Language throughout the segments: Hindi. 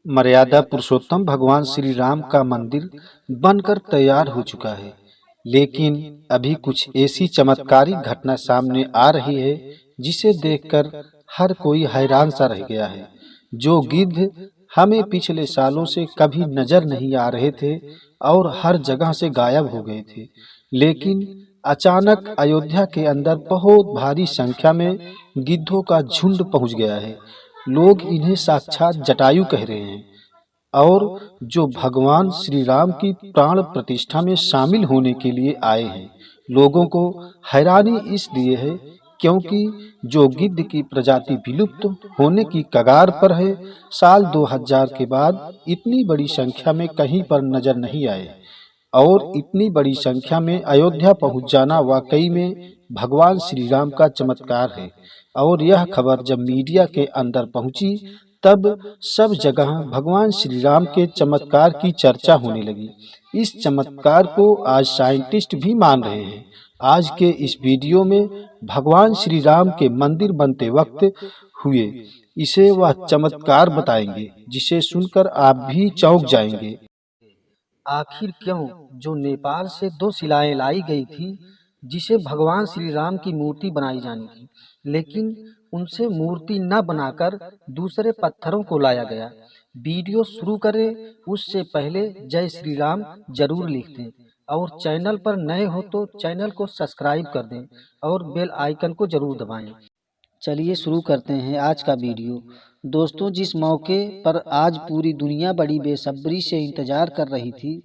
मर्यादा पुरुषोत्तम भगवान श्री राम का मंदिर बनकर तैयार हो चुका है। लेकिन अभी कुछ ऐसी चमत्कारिक घटना सामने आ रही है जिसे देखकर हर कोई हैरान सा रह गया है। जो गिद्ध हमें पिछले सालों से कभी नजर नहीं आ रहे थे और हर जगह से गायब हो गए थे, लेकिन अचानक अयोध्या के अंदर बहुत भारी संख्या में गिद्धों का झुंड पहुंच गया है। लोग इन्हें साक्षात जटायु कह रहे हैं और जो भगवान श्री राम की प्राण प्रतिष्ठा में शामिल होने के लिए आए हैं। लोगों को हैरानी इसलिए है क्योंकि जो गिद्ध की प्रजाति विलुप्त होने की कगार पर है, साल 2000 के बाद इतनी बड़ी संख्या में कहीं पर नजर नहीं आए और इतनी बड़ी संख्या में अयोध्या पहुंच जाना वाकई में भगवान श्री राम का चमत्कार है। और यह खबर जब मीडिया के अंदर पहुंची तब सब जगह भगवान श्री राम के चमत्कार की चर्चा होने लगी। इस चमत्कार को आज साइंटिस्ट भी मान रहे हैं। आज के इस वीडियो में भगवान श्री राम के मंदिर बनते वक्त हुए इसे वह चमत्कार बताएंगे जिसे सुनकर आप भी चौंक जाएंगे। आखिर क्यों जो नेपाल से दो शिलाएं लाई गई थी जिसे भगवान श्री राम की मूर्ति बनाई जानी थी, लेकिन उनसे मूर्ति न बनाकर दूसरे पत्थरों को लाया गया। वीडियो शुरू करें उससे पहले जय श्री राम जरूर लिख दें और चैनल पर नए हो तो चैनल को सब्सक्राइब कर दें और बेल आइकन को जरूर दबाएं। चलिए शुरू करते हैं आज का वीडियो। दोस्तों, जिस मौके पर आज पूरी दुनिया बड़ी बेसब्री से इंतजार कर रही थी,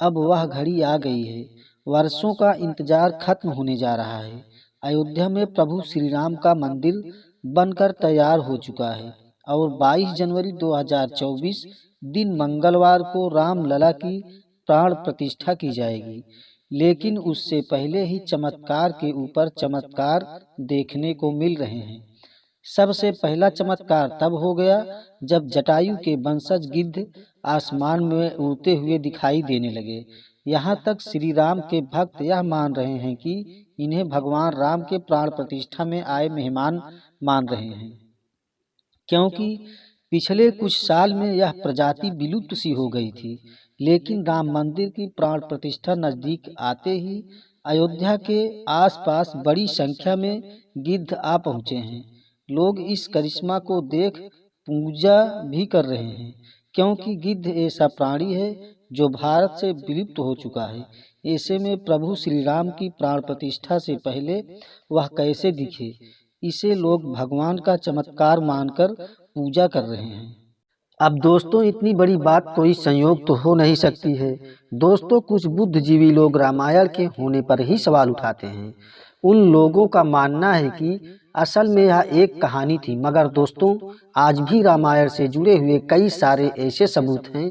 अब वह घड़ी आ गई है। वर्षों का इंतजार खत्म होने जा रहा है। अयोध्या में प्रभु श्री राम का मंदिर बनकर तैयार हो चुका है और 22 जनवरी 2024 दिन मंगलवार को रामलला की प्राण प्रतिष्ठा की जाएगी। लेकिन उससे पहले ही चमत्कार के ऊपर चमत्कार देखने को मिल रहे हैं। सबसे पहला चमत्कार तब हो गया जब जटायु के वंशज गिद्ध आसमान में उड़ते हुए दिखाई देने लगे। यहाँ तक श्री राम के भक्त यह मान रहे हैं कि इन्हें भगवान राम के प्राण प्रतिष्ठा में आए मेहमान मान रहे हैं, क्योंकि पिछले कुछ साल में यह प्रजाति विलुप्त सी हो गई थी। लेकिन राम मंदिर की प्राण प्रतिष्ठा नजदीक आते ही अयोध्या के आसपास बड़ी संख्या में गिद्ध आ पहुंचे हैं। लोग इस करिश्मा को देख पूजा भी कर रहे हैं, क्योंकि गिद्ध ऐसा प्राणी है जो भारत से विलुप्त हो चुका है। ऐसे में प्रभु श्री राम की प्राण प्रतिष्ठा से पहले वह कैसे दिखे, इसे लोग भगवान का चमत्कार मानकर पूजा कर रहे हैं। अब दोस्तों, इतनी बड़ी बात कोई संयोग तो हो नहीं सकती है। दोस्तों, कुछ बुद्धिजीवी लोग रामायण के होने पर ही सवाल उठाते हैं। उन लोगों का मानना है कि असल में यह एक कहानी थी, मगर दोस्तों आज भी रामायण से जुड़े हुए कई सारे ऐसे सबूत हैं।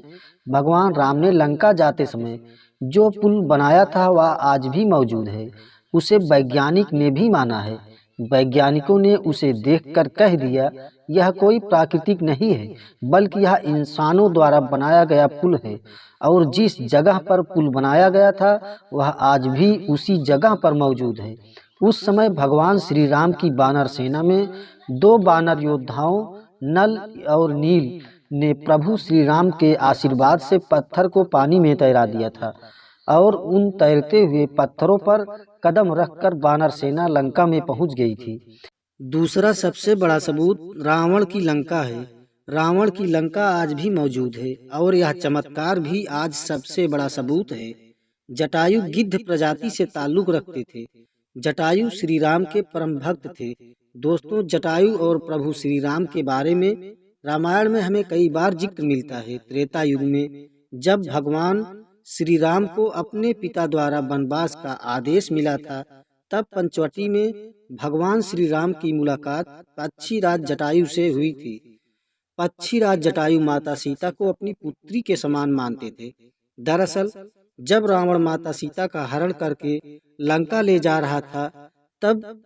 भगवान राम ने लंका जाते समय जो पुल बनाया था वह आज भी मौजूद है। उसे वैज्ञानिक ने भी माना है। वैज्ञानिकों ने उसे देखकर कह दिया यह कोई प्राकृतिक नहीं है, बल्कि यह इंसानों द्वारा बनाया गया पुल है। और जिस जगह पर पुल बनाया गया था वह आज भी उसी जगह पर मौजूद है। उस समय भगवान श्री राम की वानर सेना में दो वानर योद्धाओं नल और नील ने प्रभु श्री राम के आशीर्वाद से पत्थर को पानी में तैरा दिया था और उन तैरते हुए पत्थरों पर कदम रखकर वानर सेना लंका में पहुंच गई थी। दूसरा सबसे बड़ा सबूत रावण की लंका है। रावण की लंका आज भी मौजूद है और यह चमत्कार भी आज सबसे बड़ा सबूत है। जटायु गिद्ध प्रजाति से ताल्लुक रखते थे। जटायु श्री राम के परम भक्त थे। दोस्तों, जटायु और प्रभु श्री राम के बारे में रामायण में हमें कई बार जिक्र मिलता है। त्रेता युग में जब भगवान श्री राम को अपने पिता द्वारा वनवास का आदेश मिला था, तब पंचवटी में भगवान श्री राम की मुलाकात पक्षीराज जटायु से हुई थी। पक्षीराज जटायु माता सीता को अपनी पुत्री के समान मानते थे। दरअसल जब रावण माता सीता का हरण करके लंका ले जा रहा था, तब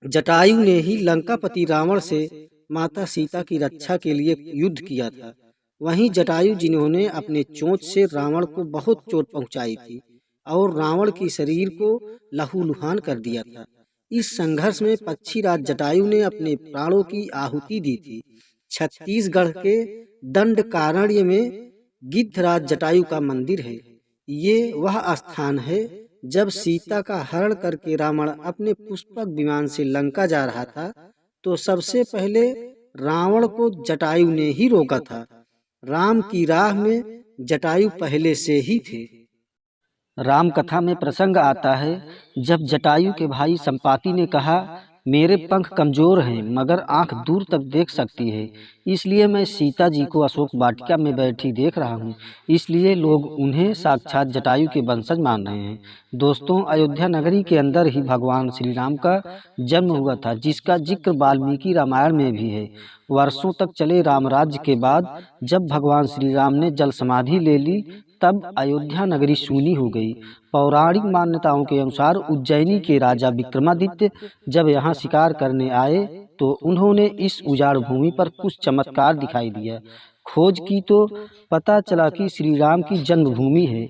जटायु ने ही लंकापति रावण से माता सीता की रक्षा के लिए युद्ध किया था। वहीं जटायु जिन्होंने अपने चोंच से रावण को बहुत चोट पहुंचाई थी और रावण की शरीर को लहूलुहान कर दिया था। इस संघर्ष में पक्षीराज जटायु ने अपने प्राणों की आहुति दी थी। छत्तीसगढ़ के दंडकारण्य में गिद्धराज जटायु का मंदिर है। ये वह स्थान है जब सीता का हरण करके रावण अपने पुष्पक विमान से लंका जा रहा था, तो सबसे पहले रावण को जटायु ने ही रोका था। राम की राह में जटायु पहले से ही थे। राम कथा में प्रसंग आता है जब जटायु के भाई संपाति ने कहा, मेरे पंख कमजोर हैं मगर आंख दूर तक देख सकती है, इसलिए मैं सीता जी को अशोक वाटिका में बैठी देख रहा हूँ, इसलिए लोग उन्हें साक्षात जटायु के वंशज मान रहे हैं। दोस्तों, अयोध्या नगरी के अंदर ही भगवान श्री राम का जन्म हुआ था, जिसका जिक्र वाल्मीकि रामायण में भी है। वर्षों तक चले राम राज्य के बाद जब भगवान श्री राम ने जल समाधि ले ली, तब अयोध्या नगरी सूनी हो गई। पौराणिक मान्यताओं के अनुसार उज्जैनी के राजा विक्रमादित्य जब यहाँ शिकार करने आए तो उन्होंने इस उजाड़ भूमि पर कुछ चमत्कार दिखाई दिया। खोज की तो पता चला कि श्री राम की जन्मभूमि है।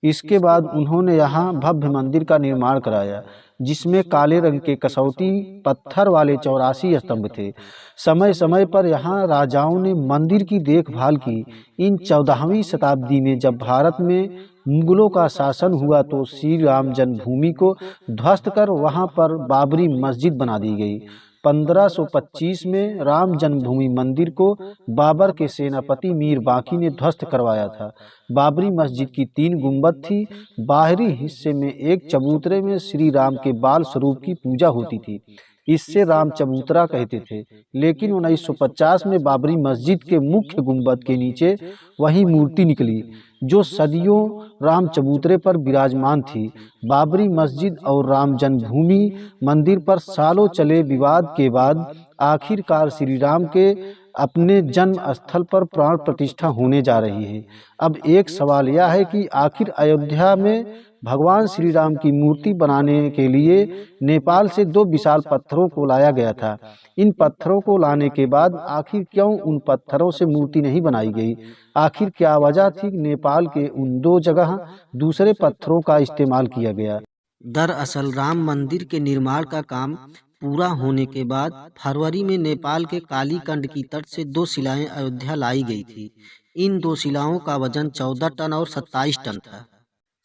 इसके बाद उन्होंने यहाँ भव्य मंदिर का निर्माण कराया, जिसमें काले रंग के कसौटी पत्थर वाले 84 स्तंभ थे। समय समय पर यहाँ राजाओं ने मंदिर की देखभाल की। इन 14वीं शताब्दी में जब भारत में मुगलों का शासन हुआ तो श्री राम जन्मभूमि को ध्वस्त कर वहाँ पर बाबरी मस्जिद बना दी गई। 1525 में राम जन्मभूमि मंदिर को बाबर के सेनापति मीर बाकी ने ध्वस्त करवाया था। बाबरी मस्जिद की 3 गुंबद थी। बाहरी हिस्से में एक चबूतरे में श्री राम के बाल स्वरूप की पूजा होती थी। इससे राम चबूतरा कहते थे। लेकिन 1950 में बाबरी मस्जिद के मुख्य गुंबद के नीचे वही मूर्ति निकली जो सदियों राम चबूतरे पर विराजमान थी। बाबरी मस्जिद और राम जन्मभूमि मंदिर पर सालों चले विवाद के बाद आखिरकार श्री राम के अपने जन्म स्थल पर प्राण प्रतिष्ठा होने जा रही है। अब एक सवाल यह है कि आखिर अयोध्या में भगवान श्री राम की मूर्ति बनाने के लिए नेपाल से 2 विशाल पत्थरों को लाया गया था। इन पत्थरों को लाने के बाद आखिर क्यों उन पत्थरों से मूर्ति नहीं बनाई गई? आखिर क्या वजह थी नेपाल के उन 2 जगह दूसरे पत्थरों का इस्तेमाल किया गया? दरअसल राम मंदिर के निर्माण का काम पूरा होने के बाद फरवरी में नेपाल के कालीकंड की तट से 2 शिलाएं अयोध्या लाई गई थी। इन 2 शिलाओं का वजन 14 टन और 27 टन था।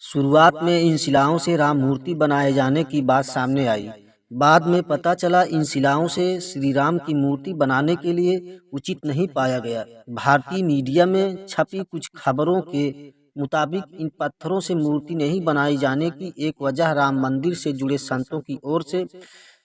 शुरुआत में इन शिलाओं से राम मूर्ति बनाए जाने की बात सामने आई। बाद में पता चला इन शिलाओं से श्री राम की मूर्ति बनाने के लिए उचित नहीं पाया गया। भारतीय मीडिया में छपी कुछ खबरों के मुताबिक इन पत्थरों से मूर्ति नहीं बनाई जाने की एक वजह राम मंदिर से जुड़े संतों की ओर से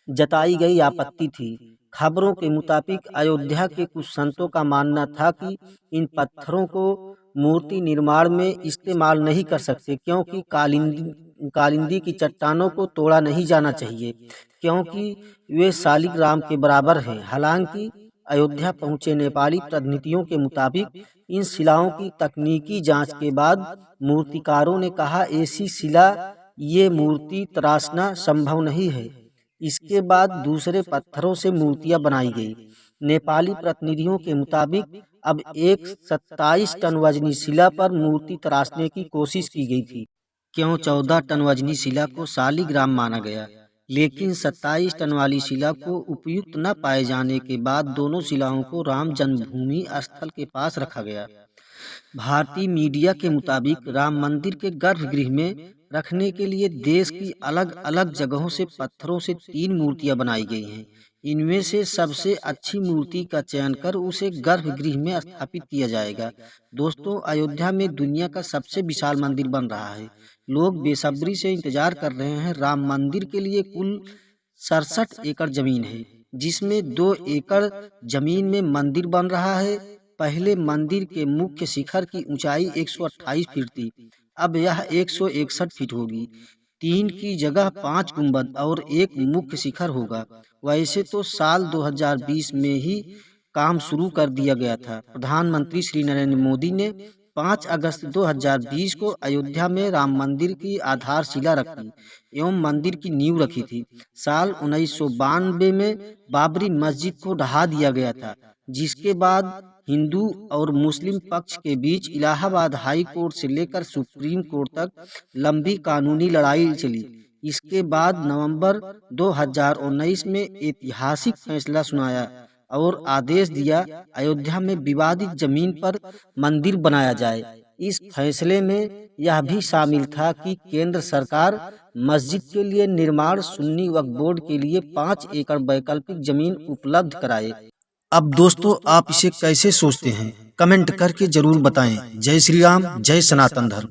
जताई गई आपत्ति थी। खबरों के मुताबिक अयोध्या के कुछ संतों का मानना था कि इन पत्थरों को मूर्ति निर्माण में इस्तेमाल नहीं कर सकते, क्योंकि कालिंदी की चट्टानों को तोड़ा नहीं जाना चाहिए, क्योंकि वे शालिग राम के बराबर हैं। हालांकि अयोध्या पहुंचे नेपाली प्रतिनिधियों के मुताबिक इन शिलाओं की तकनीकी जांच के बाद मूर्तिकारों ने कहा, ऐसी शिला ये मूर्ति तराशना संभव नहीं है। इसके बाद दूसरे पत्थरों से मूर्तियां बनाई गई। नेपाली प्रतिनिधियों के मुताबिक अब एक 27 टन वजनी शिला पर मूर्ति तराशने की कोशिश की गई थी। क्यों 14 टन वजनी शिला को शालिग्राम माना गया, लेकिन 27 टन वाली शिला को उपयुक्त न पाए जाने के बाद दोनों शिलाओं को राम जन्मभूमि स्थल के पास रखा गया। भारतीय मीडिया के मुताबिक राम मंदिर के गर्भगृह में रखने के लिए देश की अलग अलग जगहों से पत्थरों से 3 मूर्तियां बनाई गई हैं। इनमें से सबसे अच्छी मूर्ति का चयन कर उसे गर्भगृह में स्थापित किया जाएगा। दोस्तों, अयोध्या में दुनिया का सबसे विशाल मंदिर बन रहा है। लोग बेसब्री से इंतजार कर रहे हैं। राम मंदिर के लिए कुल 67 एकड़ जमीन है, जिसमें 2 एकड़ जमीन में मंदिर बन रहा है। पहले मंदिर के मुख्य शिखर की ऊंचाई 128 फीट थी, अब यह 161 फीट होगी। 3 की जगह 5 गुंबद और 1 मुख्य शिखर होगा। वैसे तो साल 2020 में ही काम शुरू कर दिया गया था। प्रधानमंत्री श्री नरेंद्र मोदी ने 5 अगस्त 2020 को अयोध्या में राम मंदिर की आधारशिला रखी एवं मंदिर की नींव रखी थी। साल 1992 में बाबरी मस्जिद को ढहा दिया गया था, जिसके बाद हिंदू और मुस्लिम पक्ष के बीच इलाहाबाद हाई कोर्ट से लेकर सुप्रीम कोर्ट तक लंबी कानूनी लड़ाई चली। इसके बाद नवंबर 2019 में ऐतिहासिक फैसला सुनाया और आदेश दिया अयोध्या में विवादित जमीन पर मंदिर बनाया जाए। इस फैसले में यह भी शामिल था कि केंद्र सरकार मस्जिद के लिए निर्माण सुन्नी वक्फ बोर्ड के लिए 5 एकड़ वैकल्पिक जमीन उपलब्ध कराए। अब दोस्तों, आप इसे कैसे सोचते हैं? कमेंट करके जरूर बताएं। जय श्री राम, जय सनातन धर्म।